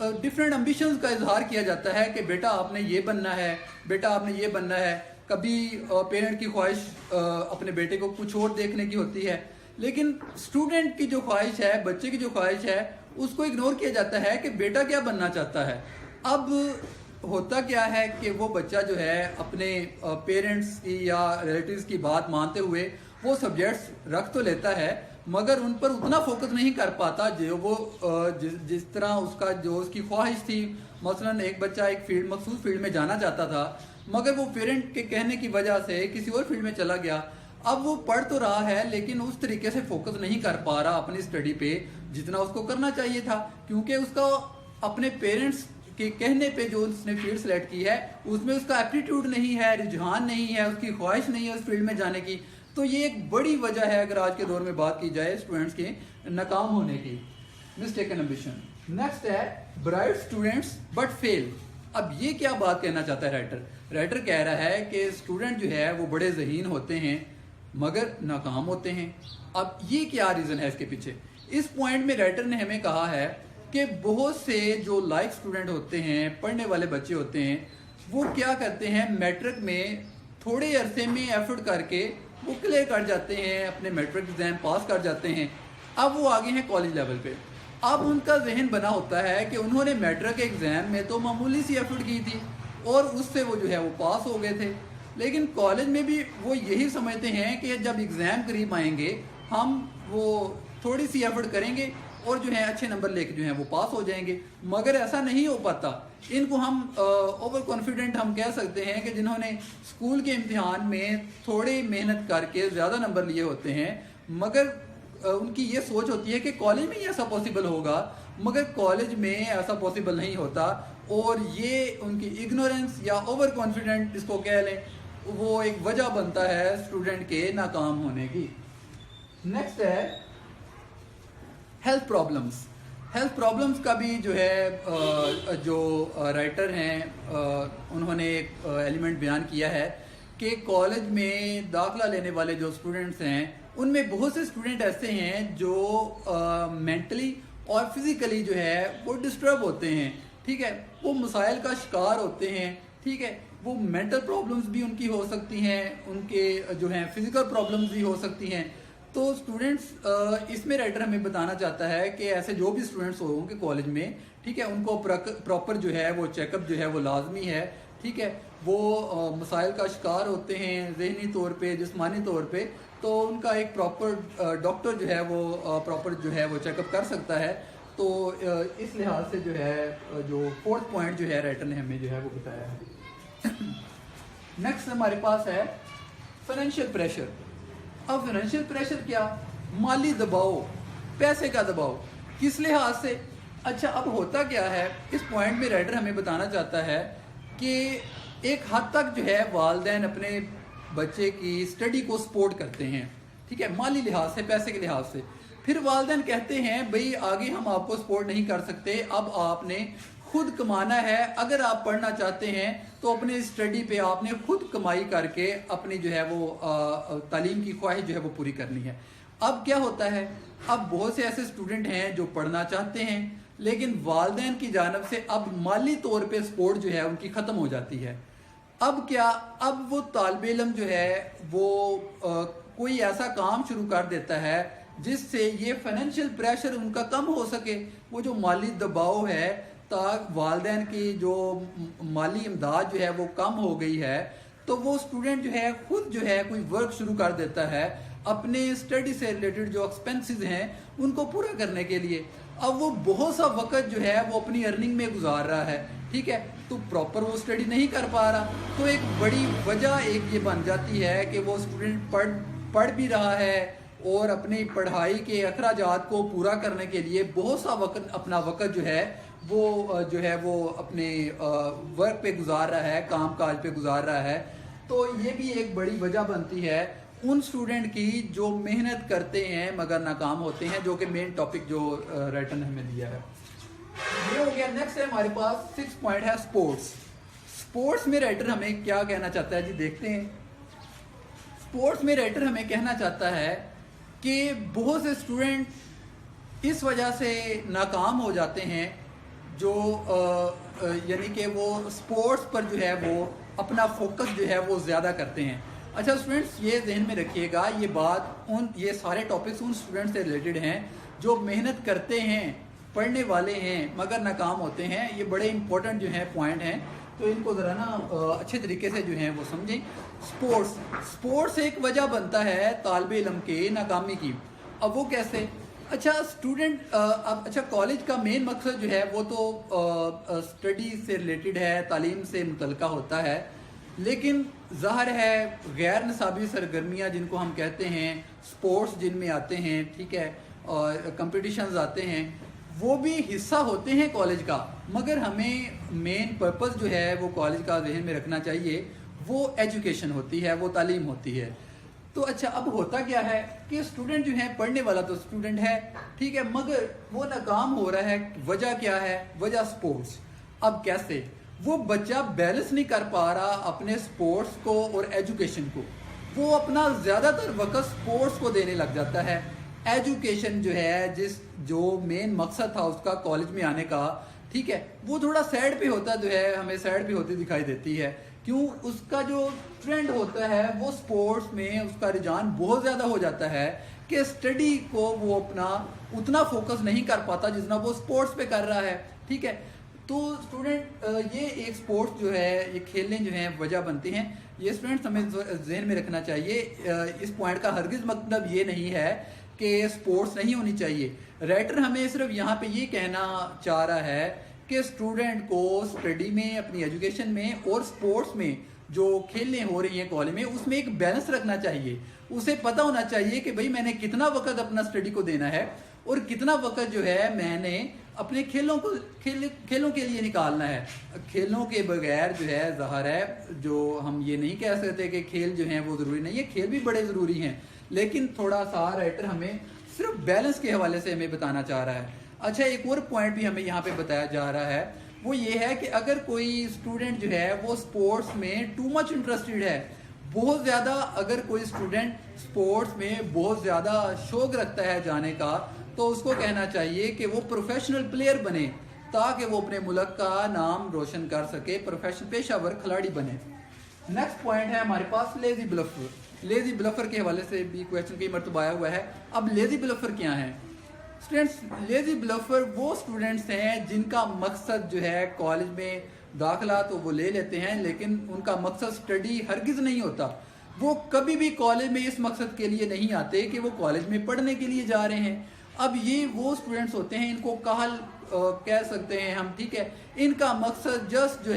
Different ambitions کا اظہار کیا جاتا ہے کہ بیٹا آپ نے یہ بننا ہے، بیٹا آپ نے یہ بننا ہے. کبھی پیرنٹ کی خواہش اپنے بیٹے کو کچھ اور دیکھنے کی ہوتی ہے، لیکن اسٹوڈنٹ کی جو خواہش ہے، بچے کی جو خواہش ہے، اس کو اگنور کیا جاتا ہے کہ بیٹا کیا بننا چاہتا ہے. اب ہوتا کیا ہے کہ وہ بچہ جو ہے اپنے پیرنٹس کی یا ریلیٹیوز کی بات مانتے ہوئے وہ سبجیکٹس رکھ تو لیتا ہے، مگر ان پر اتنا فوکس نہیں کر پاتا جو وہ جس طرح اس کی خواہش تھی. مثلا ایک بچہ ایک مخصوص فیلڈ میں جانا چاہتا تھا، مگر وہ پیرنٹ کے کہنے کی وجہ سے کسی اور فیلڈ میں چلا گیا. اب وہ پڑھ تو رہا ہے لیکن اس طریقے سے فوکس نہیں کر پا رہا اپنی اسٹڈی پہ جتنا اس کو کرنا چاہیے تھا، کیونکہ اس کا اپنے پیرنٹس کے کہنے پہ جو اس نے فیلڈ سلیکٹ کی ہے اس میں اس کا ایپٹیٹیوڈ نہیں ہے، رجحان نہیں ہے، اس کی خواہش نہیں ہے اس فیلڈ میں جانے کی. تو یہ ایک بڑی وجہ ہے اگر آج کے دور میں بات کی جائے اسٹوڈنٹس کے ناکام ہونے کی. Mistaken ambition. نیکسٹ ہے برائٹ اسٹوڈنٹس بٹ فیل. اب یہ کیا بات کہنا چاہتا ہے رائٹر کہہ رہا ہے کہ اسٹوڈنٹ جو ہے وہ بڑے ذہین ہوتے ہیں مگر ناکام ہوتے ہیں. اب یہ کیا ریزن ہے اس کے پیچھے؟ اس پوائنٹ میں رائٹر نے ہمیں کہا ہے کہ بہت سے جو لائک اسٹوڈنٹ ہوتے ہیں، پڑھنے والے بچے ہوتے ہیں، وہ کیا کرتے ہیں میٹرک میں تھوڑے عرصے میں ایفرٹ کر کے وہ کلیئر کر جاتے ہیں، اپنے میٹرک ایگزام پاس کر جاتے ہیں. اب وہ آگے ہیں کالج لیول پہ. اب ان کا ذہن بنا ہوتا ہے کہ انہوں نے میٹرک ایگزام میں تو معمولی سی ایفرٹ کی تھی اور اس سے وہ جو ہے وہ پاس ہو گئے تھے، لیکن کالج میں بھی وہ یہی سمجھتے ہیں کہ جب ایگزام قریب آئیں گے ہم وہ تھوڑی سی ایفرٹ کریں گے اور جو ہے اچھے نمبر لے کے جو ہے وہ پاس ہو جائیں گے. مگر ایسا نہیں ہو پاتا. ان کو ہم اوور کانفیڈنٹ ہم کہہ سکتے ہیں کہ جنہوں نے اسکول کے امتحان میں تھوڑی محنت کر کے زیادہ نمبر لیے ہوتے ہیں، مگر ان کی یہ سوچ ہوتی ہے کہ کالج میں ہی ایسا پاسبل ہوگا، مگر کالج میں ایسا پاسبل نہیں ہوتا. اور یہ ان کی اگنورنس یا اوور کانفیڈنٹ اس کو کہہ لیں، وہ ایک وجہ بنتا ہے اسٹوڈنٹ کے ناکام ہونے کی. نیکسٹ ہے ہیلتھ پرابلمس. ہیلتھ پرابلمس کا بھی جو ہے جو رائٹر ہیں انہوں نے ایک ایلیمنٹ بیان کیا ہے کہ کالج میں داخلہ لینے والے جو اسٹوڈنٹس ہیں ان میں بہت سے اسٹوڈنٹ ایسے ہیں جو مینٹلی اور فزیکلی جو ہے وہ ڈسٹرب ہوتے ہیں. ٹھیک ہے، وہ مسائل کا شکار ہوتے ہیں. ٹھیک ہے، وہ مینٹل پرابلمس بھی ان کی ہو سکتی ہیں، ان کے جو ہیں فزیکل پرابلمس بھی ہو سکتی ہیں. تو اسٹوڈنٹس اس میں رائٹر ہمیں بتانا چاہتا ہے کہ ایسے جو بھی اسٹوڈنٹس ہوں گے کالج میں، ٹھیک ہے، ان کو پراپر جو ہے وہ چیک اپ جو ہے وہ لازمی ہے. ٹھیک ہے، وہ مسائل کا شکار ہوتے ہیں ذہنی طور پہ، جسمانی طور پہ، تو ان کا ایک پراپر ڈاکٹر جو ہے وہ پراپر جو ہے وہ چیک اپ کر سکتا ہے. تو اس لحاظ سے جو ہے جو فورتھ پوائنٹ جو ہے رائٹر نے ہمیں جو ہے وہ بتایا ہے. نیکسٹ ہمارے پاس ہے فائنینشیل پریشر. اب فائنینشیل پریشر کیا؟ مالی دباؤ، پیسے کا دباؤ. کس لحاظ سے؟ اچھا، اب ہوتا کیا ہے اس پوائنٹ میں رائٹر ہمیں بتانا چاہتا ہے کہ ایک حد تک جو ہے والدین اپنے بچے کی اسٹڈی کو سپورٹ کرتے ہیں. ٹھیک ہے، مالی لحاظ سے، پیسے کے لحاظ سے. پھر والدین کہتے ہیں بھئی آگے ہم آپ کو سپورٹ نہیں کر سکتے، اب آپ نے خود کمانا ہے. اگر آپ پڑھنا چاہتے ہیں تو اپنے اسٹڈی پہ آپ نے خود کمائی کر کے اپنی جو ہے وہ تعلیم کی خواہش جو ہے وہ پوری کرنی ہے. اب کیا ہوتا ہے، اب بہت سے ایسے اسٹوڈنٹ ہیں جو پڑھنا چاہتے ہیں لیکن والدین کی جانب سے اب مالی طور پہ سپورٹ جو ہے ان کی ختم ہو جاتی ہے. اب کیا، اب وہ طالب علم جو ہے وہ کوئی ایسا کام شروع کر دیتا ہے جس سے یہ فائنینشیل پریشر ان کا کم ہو سکے. وہ جو مالی دباؤ ہے، تاکہ والدین کی جو مالی امداد جو ہے وہ کم ہو گئی ہے، تو وہ اسٹوڈنٹ جو ہے خود جو ہے کوئی ورک شروع کر دیتا ہے اپنے اسٹڈی سے ریلیٹڈ جو ایکسپینسز ہیں ان کو پورا کرنے کے لیے. اب وہ بہت سا وقت جو ہے وہ اپنی ارننگ میں گزار رہا ہے. ٹھیک ہے، تو پراپر وہ اسٹڈی نہیں کر پا رہا. تو ایک بڑی وجہ ایک یہ بن جاتی ہے کہ وہ اسٹوڈنٹ پڑھ بھی رہا ہے اور اپنی پڑھائی کے اخراجات کو پورا کرنے کے لیے بہت سا وقت، اپنا وقت جو ہے وہ اپنے ورک پہ گزار رہا ہے، کام کاج پہ گزار رہا ہے. تو یہ بھی ایک بڑی وجہ بنتی ہے ان اسٹوڈنٹ کی جو محنت کرتے ہیں مگر ناکام ہوتے ہیں، جو کہ مین ٹاپک جو رائٹر نے ہمیں دیا ہے. یہ ہو گیا. نیکسٹ ہے ہمارے پاس 6 پوائنٹ ہے اسپورٹس. اسپورٹس میں رائٹر ہمیں کیا کہنا چاہتا ہے، جی دیکھتے ہیں. اسپورٹس میں رائٹر ہمیں کہنا چاہتا ہے کہ بہت سے اسٹوڈنٹ اس وجہ سے ناکام ہو جاتے ہیں جو یعنی کہ وہ سپورٹس پر جو ہے وہ اپنا فوکس جو ہے وہ زیادہ کرتے ہیں. اچھا اسٹوڈنٹس یہ ذہن میں رکھیے گا یہ سارے ٹاپکس ان اسٹوڈنٹ سے ریلیٹڈ ہیں جو محنت کرتے ہیں, پڑھنے والے ہیں مگر ناکام ہوتے ہیں. یہ بڑے امپورٹنٹ جو ہیں پوائنٹ ہیں, تو ان کو ذرا نا اچھے طریقے سے جو ہیں وہ سمجھیں. سپورٹس ایک وجہ بنتا ہے طالب علم کے ناکامی کی. اب وہ کیسے؟ اچھا اچھا کالج کا مین مقصد جو ہے وہ تو اسٹڈی سے ریلیٹڈ ہے, تعلیم سے متعلقہ ہوتا ہے, لیکن ظاہر ہے غیر نصابی سرگرمیاں جن کو ہم کہتے ہیں, سپورٹس جن میں آتے ہیں, ٹھیک ہے, اور کمپٹیشنز آتے ہیں, وہ بھی حصہ ہوتے ہیں کالج کا. مگر ہمیں مین پرپس جو ہے وہ کالج کا ذہن میں رکھنا چاہیے, وہ ایجوکیشن ہوتی ہے, وہ تعلیم ہوتی ہے. تو اچھا اب ہوتا کیا ہے کہ اسٹوڈنٹ جو ہے, پڑھنے والا تو اسٹوڈنٹ ہے, ٹھیک ہے, مگر وہ ناکام ہو رہا ہے. وجہ کیا ہے؟ وجہ سپورٹس. اب کیسے؟ وہ بچہ بیلنس نہیں کر پا رہا اپنے سپورٹس کو اور ایجوکیشن کو. وہ اپنا زیادہ تر وقت سپورٹس کو دینے لگ جاتا ہے. ایجوکیشن جو ہے, جو مین مقصد تھا اس کا کالج میں آنے کا, ٹھیک ہے, وہ تھوڑا سائڈ پہ ہوتا جو ہے, ہمیں سائڈ پہ ہوتی دکھائی دیتی ہے. کیوں؟ اس کا جو ٹرینڈ ہوتا ہے وہ سپورٹس میں اس کا رجحان بہت زیادہ ہو جاتا ہے کہ اسٹڈی کو وہ اپنا اتنا فوکس نہیں کر پاتا جتنا وہ سپورٹس پہ کر رہا ہے, ٹھیک ہے. تو اسٹوڈنٹ یہ ایک سپورٹس جو ہے, یہ کھیلنے جو ہیں وجہ بنتے ہیں. یہ اسٹوڈنٹس ہمیں ذہن میں رکھنا چاہیے. اس پوائنٹ کا ہرگز مطلب یہ نہیں ہے کہ سپورٹس نہیں ہونی چاہیے. رائٹر ہمیں صرف یہاں پہ یہ کہنا چاہ رہا ہے کہ اسٹوڈنٹ کو اسٹڈی میں, اپنی ایجوکیشن میں اور سپورٹس میں جو کھیلیں ہو رہی ہیں کالج میں, اس میں ایک بیلنس رکھنا چاہیے. اسے پتہ ہونا چاہیے کہ بھئی میں نے کتنا وقت اپنا اسٹڈی کو دینا ہے اور کتنا وقت جو ہے میں نے اپنے کھیلوں کے لیے نکالنا ہے. کھیلوں کے بغیر جو ہے ظاہر ہے, جو ہم یہ نہیں کہہ سکتے کہ کھیل جو ہیں وہ ضروری نہیں ہے, کھیل بھی بڑے ضروری ہیں, لیکن تھوڑا سا رائٹر ہمیں صرف بیلنس کے حوالے سے ہمیں بتانا چاہ رہا ہے. اچھا ایک اور پوائنٹ بھی ہمیں یہاں پہ بتایا جا رہا ہے, وہ یہ ہے کہ اگر کوئی اسٹوڈنٹ جو ہے وہ سپورٹس میں ٹو مچ انٹرسٹڈ ہے, بہت زیادہ, اگر کوئی اسٹوڈنٹ سپورٹس میں بہت زیادہ شوق رکھتا ہے جانے کا, تو اس کو کہنا چاہیے کہ وہ پروفیشنل پلیئر بنے تاکہ وہ اپنے ملک کا نام روشن کر سکے, پیشہ ور کھلاڑی بنے. نیکسٹ پوائنٹ ہے ہمارے پاس لیزی بلفر. لیزی بلفر کے حوالے سے بھی کویشچن کئی مرتبہ آیا ہوا ہے. اب لیزی بلفر کیا ہیں اسٹوڈنٹس؟ لیزی بلفر وہ اسٹوڈنٹس ہیں جن کا مقصد جو ہے کالج میں داخلہ تو وہ لے لیتے ہیں, لیکن ان کا مقصد اسٹڈی ہرگز نہیں ہوتا. وہ کبھی بھی کالج میں اس مقصد کے لیے نہیں آتے کہ وہ کالج میں پڑھنے کے لیے جا رہے ہیں. اب یہ وہ اسٹوڈنٹس ہوتے ہیں, ان کو کاہل کہہ سکتے ہیں ہم, ٹھیک ہے. ان کا مقصد جسٹ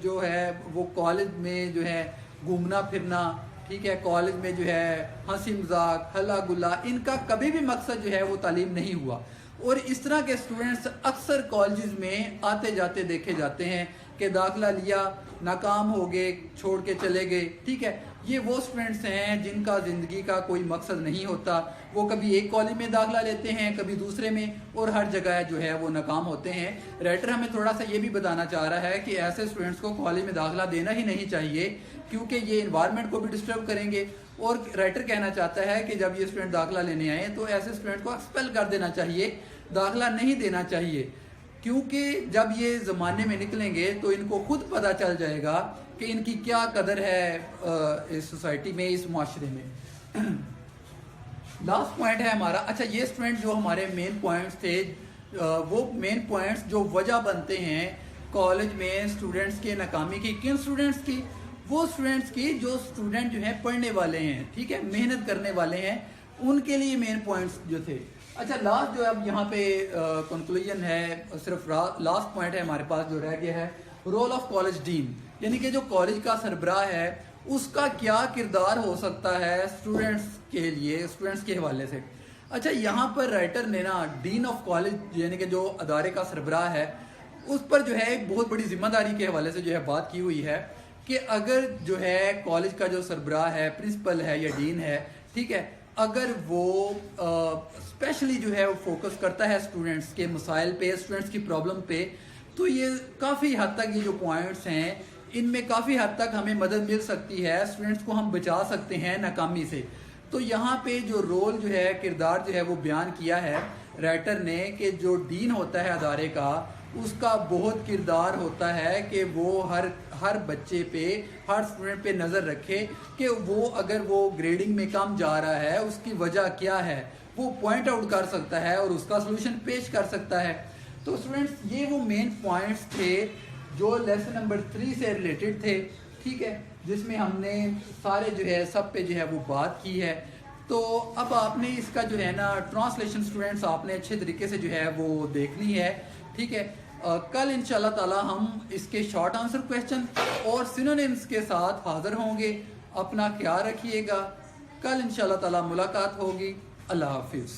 جو ہے وہ کالج میں جو ہے گھومنا پھرنا, ٹھیک ہے, کالج میں جو ہے ہنسی مذاق, ہلا گلا, ان کا کبھی بھی مقصد جو ہے وہ تعلیم نہیں ہوا. اور اس طرح کے اسٹوڈنٹس اکثر کالجز میں آتے جاتے دیکھے جاتے ہیں کہ داخلہ لیا, ناکام ہو گئے, چھوڑ کے چلے گئے, ٹھیک ہے. یہ وہ اسٹوڈنٹس ہیں جن کا زندگی کا کوئی مقصد نہیں ہوتا. وہ کبھی ایک کالج میں داخلہ لیتے ہیں, کبھی دوسرے میں, اور ہر جگہ جو ہے وہ ناکام ہوتے ہیں. رائٹر ہمیں تھوڑا سا یہ بھی بتانا چاہ رہا ہے کہ ایسے اسٹوڈنٹس کو کالج میں داخلہ دینا ہی نہیں چاہیے, کیونکہ یہ انوائرمنٹ کو بھی ڈسٹرب کریں گے. اور رائٹر کہنا چاہتا ہے کہ جب یہ اسٹوڈنٹ داخلہ لینے آئے تو ایسے اسٹوڈنٹ کو ایکسپیل کر دینا چاہیے, داخلہ نہیں دینا چاہیے, کیونکہ جب یہ زمانے میں نکلیں گے تو ان کو خود پتہ چل جائے گا کہ ان کی کیا قدر ہے اس سوسائٹی میں, اس معاشرے میں. لاسٹ پوائنٹ ہے ہمارا. اچھا یہ اسٹوڈنٹ جو ہمارے مین پوائنٹس تھے, وہ مین پوائنٹس جو وجہ بنتے ہیں کالج میں اسٹوڈنٹس کے ناکامی کی, کن اسٹوڈنٹس کی؟ وہ اسٹوڈنٹس کی جو اسٹوڈنٹ جو ہیں پڑھنے والے ہیں, ٹھیک ہے, محنت کرنے والے ہیں, ان کے لیے مین پوائنٹس جو تھے. اچھا لاسٹ جو اب یہاں پہ کنکلوژن ہے, صرف لاسٹ پوائنٹ ہے ہمارے پاس جو رہ گیا ہے, رول آف کالج ڈین, یعنی کہ جو کالج کا سربراہ ہے اس کا کیا کردار ہو سکتا ہے اسٹوڈنٹس کے لیے, اسٹوڈنٹس کے حوالے سے. اچھا یہاں پر رائٹر نے نا ڈین آف کالج یعنی کہ جو ادارے کا سربراہ ہے اس پر جو ہے ایک بہت بڑی ذمہ داری کے حوالے سے جو ہے بات کی ہوئی ہے کہ اگر جو ہے کالج کا جو سربراہ ہے, پرنسپل ہے یا ڈین ہے, ٹھیک ہے, اگر وہ اسپیشلی جو ہے وہ فوکس کرتا ہے اسٹوڈنٹس کے مسائل پہ, اسٹوڈنٹس کی پرابلم پہ, تو یہ کافی حد تک یہ جو پوائنٹس ہیں ان میں کافی حد تک ہمیں مدد مل سکتی ہے, اسٹوڈنٹس کو ہم بچا سکتے ہیں ناکامی سے. تو یہاں پہ جو رول جو ہے, کردار جو ہے وہ بیان کیا ہے رائٹر نے کہ جو ڈین ہوتا ہے ادارے کا اس کا بہت کردار ہوتا ہے کہ وہ ہر بچے پہ، ہر اسٹوڈنٹ پہ نظر رکھے کہ وہ اگر وہ گریڈنگ میں کم جا رہا ہے اس کی وجہ کیا ہے، وہ پوائنٹ آؤٹ کر سکتا ہے اور اس کا سلوشن پیش کر سکتا ہے۔ تو اسٹوڈنٹس یہ وہ مین پوائنٹس تھے جو لیسن نمبر 3 سے ریلیٹڈ تھے، ٹھیک ہے، جس میں ہم نے سارے جو ہے سب پہ جو ہے وہ بات کی ہے۔ تو اب آپ نے اس کا جو ہے نا ٹرانسلیشن اسٹوڈنٹس آپ نے اچھے طریقے سے جو ہے وہ دیکھنی ہے، ٹھیک ہے۔ کل انشاءاللہ تعالی ہم اس کے شارٹ آنسر کویسچن اور سینونیمز کے ساتھ حاضر ہوں گے۔ اپنا خیال رکھیے گا، کل انشاءاللہ تعالی ملاقات ہوگی۔ اللہ حافظ۔